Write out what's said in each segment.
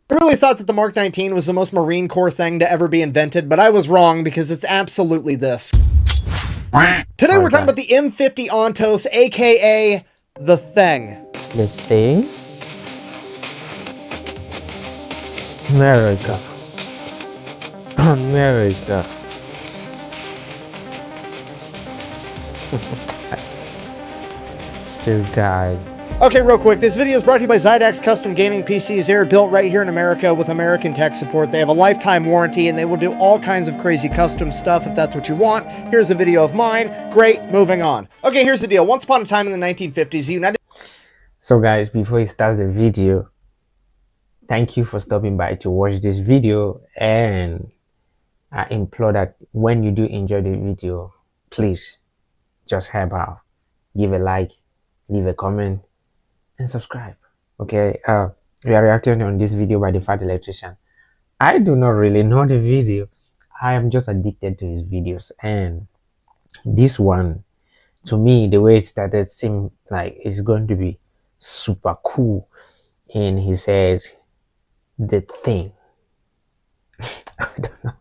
I really thought that the Mark 19 was the most Marine Corps thing to ever be invented, but I was wrong because it's absolutely this. Today we're talking about the M50 Ontos, aka the Thing. The thing? America. America. This guy. Okay, real quick, this video is brought to you by Zydax Custom Gaming PCs. They're built right here in America with American tech support. They have a lifetime warranty and they will do all kinds of crazy custom stuff if that's what you want. Here's a video of mine. Great, moving on. Okay, here's the deal. Once upon a time in the 1950s, the United... So guys, before he starts the video, thank you for stopping by to watch this video, and I implore that when you do enjoy the video, please just help out. Give a like, leave a comment, and subscribe. Okay, we are reacting on this video by the Fat Electrician. I do not really know the video. I am just addicted to his videos, and this one, to me, the way it started seemed like it's going to be super cool. And he says the thing. I don't know.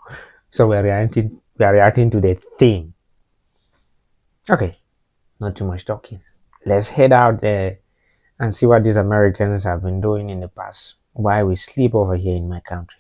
So we are reacting to the thing. Okay, not too much talking. Let's head out there and see what these Americans have been doing in the past while we sleep over here in my country.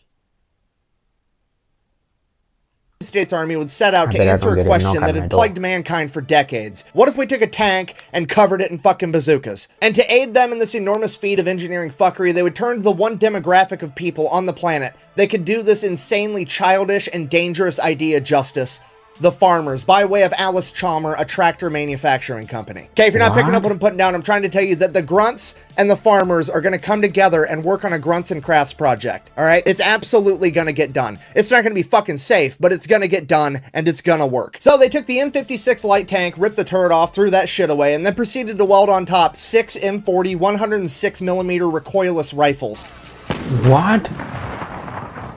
States Army would set out to answer a question that had plagued mankind for decades. What if we took a tank and covered it in fucking bazookas? And to aid them in this enormous feat of engineering fuckery, they would turn to the one demographic of people on the planet that could do this insanely childish and dangerous idea justice: the farmers, by way of Alice Chalmer, a tractor manufacturing company. Okay, if you're not picking up what I'm putting down, I'm trying to tell you that the grunts and the farmers are going to come together and work on a grunts and crafts project, all right? It's absolutely going to get done. It's not going to be fucking safe, but it's going to get done, and it's going to work. So they took the M56 light tank, ripped the turret off, threw that shit away, and then proceeded to weld on top 6 M40 106mm recoilless rifles. What?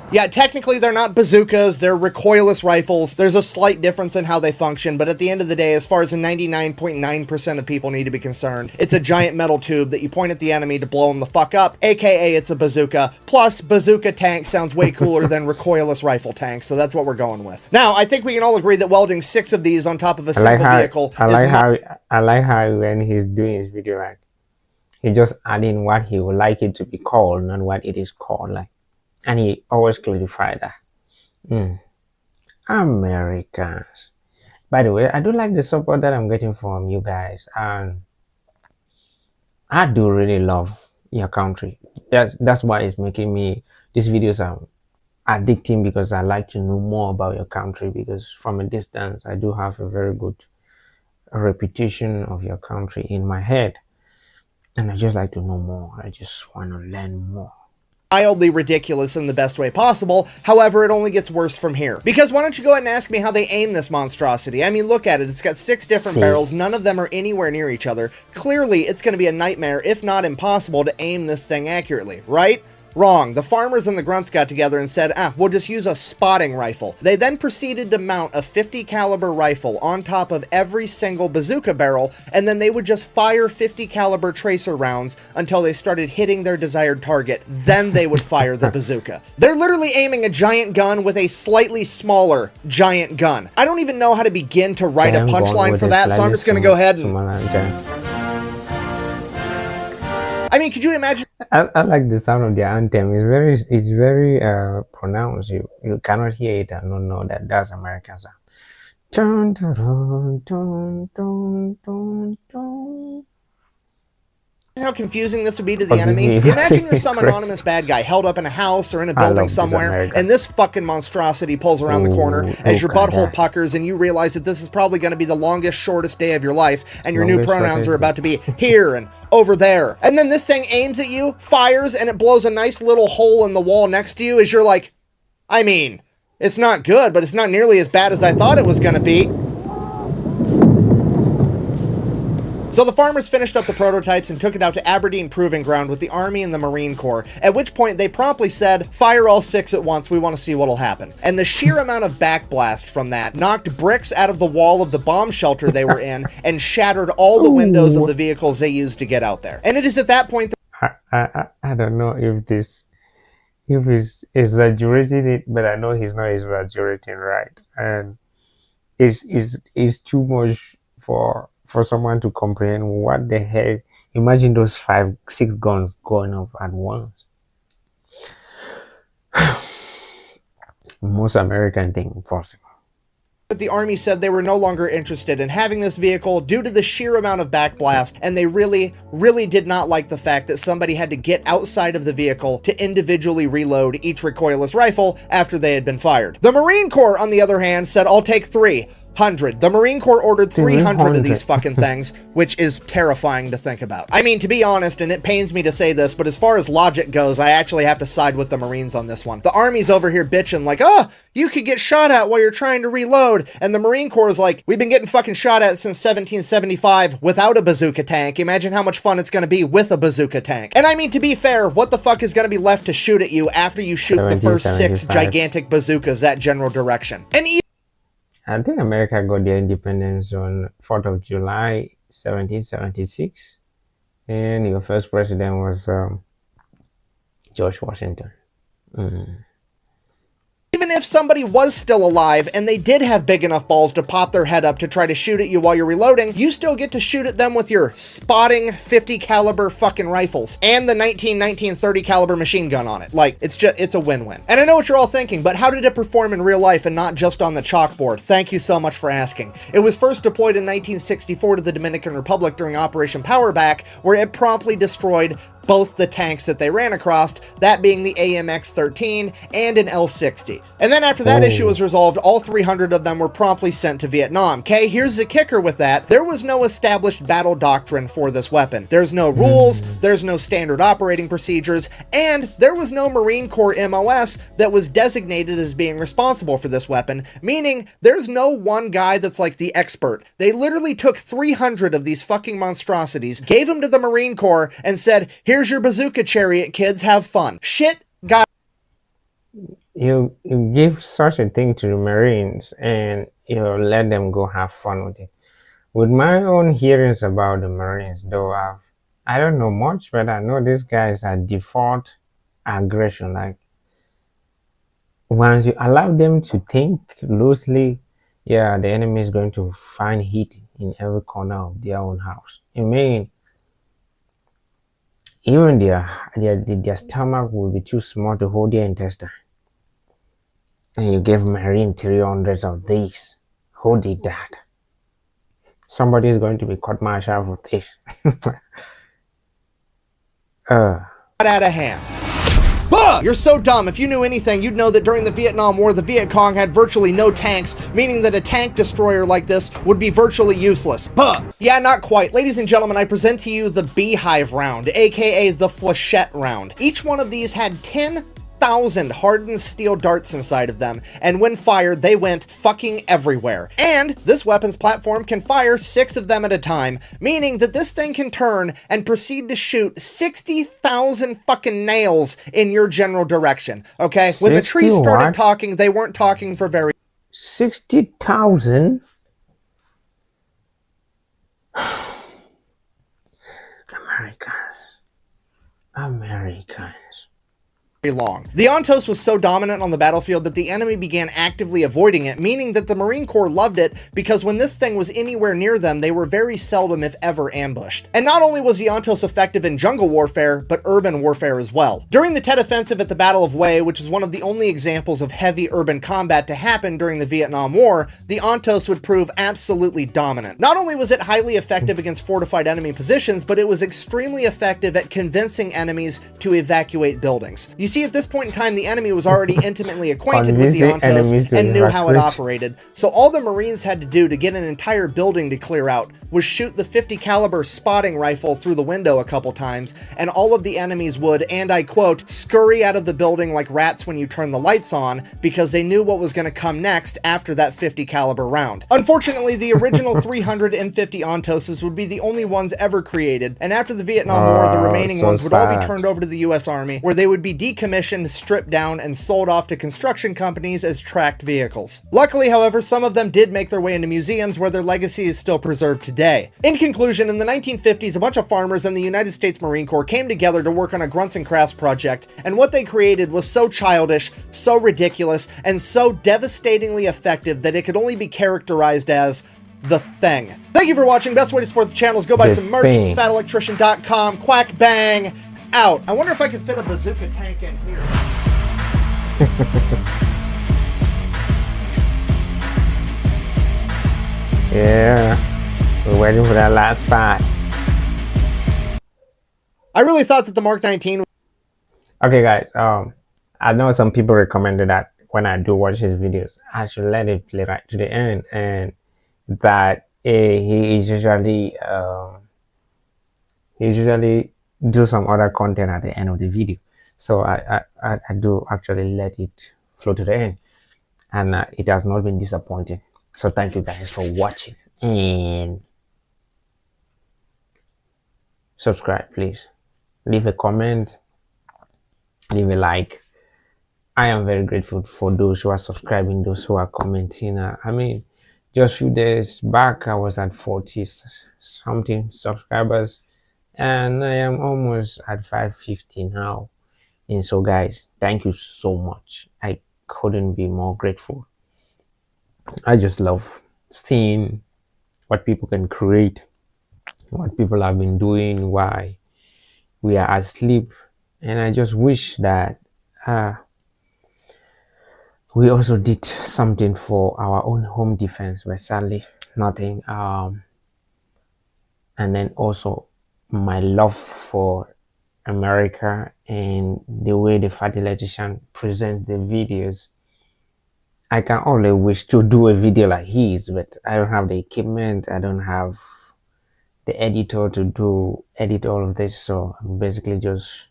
Yeah, technically they're not bazookas, they're recoilless rifles. There's a slight difference in how they function, but at the end of the day, as far as the 99.9% of people need to be concerned, it's a giant metal tube that you point at the enemy to blow them the fuck up, aka it's a bazooka. Plus, bazooka tank sounds way cooler than recoilless rifle tank, so that's what we're going with. Now, I think we can all agree that welding 6 of these on top of a single vehicle I like how when he's doing his video, like, he just adding what he would like it to be called, not what it is called, like. And he always clarified that. Americans. By the way, I do like the support that I'm getting from you guys, and I do really love your country. That's why it's making me, these videos are addicting, because I like to know more about your country, because from a distance I do have a very good reputation of your country in my head, and I just like to know more. I just want to learn more. Wildly ridiculous in the best way possible. However, it only gets worse from here. Because why don't you go ahead and ask me how they aim this monstrosity? I mean, look at it. It's got 6 different barrels. None of them are anywhere near each other. Clearly, it's going to be a nightmare, if not impossible, to aim this thing accurately, right? Wrong. The farmers and the grunts got together and said, we'll just use a spotting rifle. They then proceeded to mount a 50 caliber rifle on top of every single bazooka barrel, and then they would just fire 50 caliber tracer rounds until they started hitting their desired target. Then they would fire the bazooka. They're literally aiming a giant gun with a slightly smaller giant gun. I don't even know how to begin to write a punchline for that, so I'm just going to go ahead and... I mean, could you imagine? I like the sound of the anthem. It's very pronounced. You cannot hear it and not know that that's American sound. Dun, dun, dun, dun, dun, dun, dun. How confusing this would be to the enemy? Imagine you're some anonymous bad guy held up in a house or in a building somewhere, and this fucking monstrosity pulls around the corner as your butthole puckers, and you realize that this is probably going to be the longest, shortest day of your life, and your new pronouns are about to be here and over there. And then this thing aims at you, fires, and it blows a nice little hole in the wall next to you as you're like, I mean, it's not good, but it's not nearly as bad as I thought it was going to be. So the farmers finished up the prototypes and took it out to Aberdeen Proving Ground with the Army and the Marine Corps, at which point they promptly said, fire all 6 at once, we want to see what'll happen. And the sheer amount of backblast from that knocked bricks out of the wall of the bomb shelter they were in and shattered all the windows of the vehicles they used to get out there. And it is at that point that I don't know if this if he's exaggerating it, but I know he's not exaggerating, right? And it's too much for someone to comprehend. What the heck? Imagine those 5, 6 guns going off at once. Most American thing impossible. But the Army said they were no longer interested in having this vehicle due to the sheer amount of backblast, and they really did not like the fact that somebody had to get outside of the vehicle to individually reload each recoilless rifle after they had been fired. The Marine Corps, on the other hand, said, I'll take 300. The Marine Corps ordered 300 of these fucking things, which is terrifying to think about. I mean, to be honest, and it pains me to say this, but as far as logic goes, I actually have to side with the Marines on this one. The Army's over here bitching like, oh, you could get shot at while you're trying to reload. And the Marine Corps is like, we've been getting fucking shot at since 1775 without a bazooka tank. Imagine how much fun it's going to be with a bazooka tank. And I mean, to be fair, what the fuck is going to be left to shoot at you after you shoot the first 6 gigantic bazookas that general direction? And I think America got their independence on 4th of July, 1776. And your first president was George Washington. Even if somebody was still alive and they did have big enough balls to pop their head up to try to shoot at you while you're reloading, you still get to shoot at them with your spotting 50 caliber fucking rifles and the 1930 caliber machine gun on it. Like, it's a win-win. And I know what you're all thinking, but how did it perform in real life and not just on the chalkboard? Thank you so much for asking. It was first deployed in 1964 to the Dominican Republic during Operation Powerback, where it promptly destroyed both the tanks that they ran across, that being the AMX-13 and an L-60. And then after that issue was resolved, all 300 of them were promptly sent to Vietnam. Okay, here's the kicker with that. There was no established battle doctrine for this weapon. There's no rules, there's no standard operating procedures, and there was no Marine Corps MOS that was designated as being responsible for this weapon, meaning there's no one guy that's like the expert. They literally took 300 of these fucking monstrosities, gave them to the Marine Corps, and said, here's your bazooka chariot, kids, have fun. Shit, God. You give such a thing to the Marines and you let them go have fun with it. With my own hearings about the Marines, though, I don't know much, but I know these guys are default aggression. Like, once you allow them to think loosely, yeah, the enemy is going to find heat in every corner of their own house. I mean, even their stomach will be too small to hold their intestine. And you give Marine 300 of these. Who did that? Somebody is going to be court-martialed for this. Out of hand. You're so dumb. If you knew anything, you'd know that during the Vietnam War, the Viet Cong had virtually no tanks, meaning that a tank destroyer like this would be virtually useless. Yeah, not quite. Ladies and gentlemen, I present to you the Beehive round, aka the Flechette round. Each one of these had 10,000 hardened steel darts inside of them, and when fired, they went fucking everywhere. And this weapons platform can fire 6 of them at a time, meaning that this thing can turn and proceed to shoot 60,000 fucking nails in your general direction. Okay? When the trees started talking, they weren't talking for very... 60,000? Americans. long. The Ontos was so dominant on the battlefield that the enemy began actively avoiding it, meaning that the Marine Corps loved it because when this thing was anywhere near them, they were very seldom, if ever, ambushed. And not only was the Ontos effective in jungle warfare, but urban warfare as well. During the Tet Offensive at the Battle of Hue, which is one of the only examples of heavy urban combat to happen during the Vietnam War, the Ontos would prove absolutely dominant. Not only was it highly effective against fortified enemy positions, but it was extremely effective at convincing enemies to evacuate buildings. You see, at this point in time, the enemy was already intimately acquainted with the Ontos and knew how it operated. So all the Marines had to do to get an entire building to clear out was shoot the 50 caliber spotting rifle through the window a couple times, and all of the enemies would, and I quote, scurry out of the building like rats when you turn the lights on, because they knew what was going to come next after that 50 caliber round. Unfortunately, the original 300 M50 Ontoses would be the only ones ever created, and after the Vietnam War, the remaining ones would all be turned over to the US Army, where they would be decommissioned, stripped down, and sold off to construction companies as tracked vehicles. Luckily, however, some of them did make their way into museums where their legacy is still preserved today. In conclusion, in the 1950s, a bunch of farmers and the United States Marine Corps came together to work on a grunts and crafts project, and what they created was so childish, so ridiculous, and so devastatingly effective that it could only be characterized as the thing. Thank you for watching. Best way to support the channel is go buy some merch. FatElectrician.com. Quack bang out. I wonder if I could fit a bazooka tank in here. Yeah, we're waiting for that last spot. I really thought that the Mark 19. Okay, guys. I know some people recommended that when I do watch his videos, I should let it play right to the end, and that he usually do some other content at the end of the video. So I do actually let it flow to the end, and it has not been disappointing. So thank you guys for watching, and subscribe, please. Leave a comment, leave a like. I am very grateful for those who are subscribing, those who are commenting. I mean, just a few days back I was at 40 something subscribers, and I am almost at 550 now. And so guys, thank you so much. I couldn't be more grateful. I just love seeing what people can create, what people have been doing while we are asleep, and I just wish that we also did something for our own home defense, but sadly nothing. And then also my love for America and the way the Fat Electrician present the videos. I can only wish to do a video like his, but I don't have the equipment, I don't have the editor to edit all of this, so I'm basically just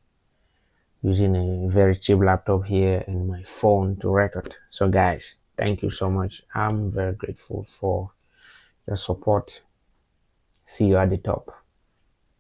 using a very cheap laptop here and my phone to record. So guys, thank you so much. I'm very grateful for your support. See you at the top.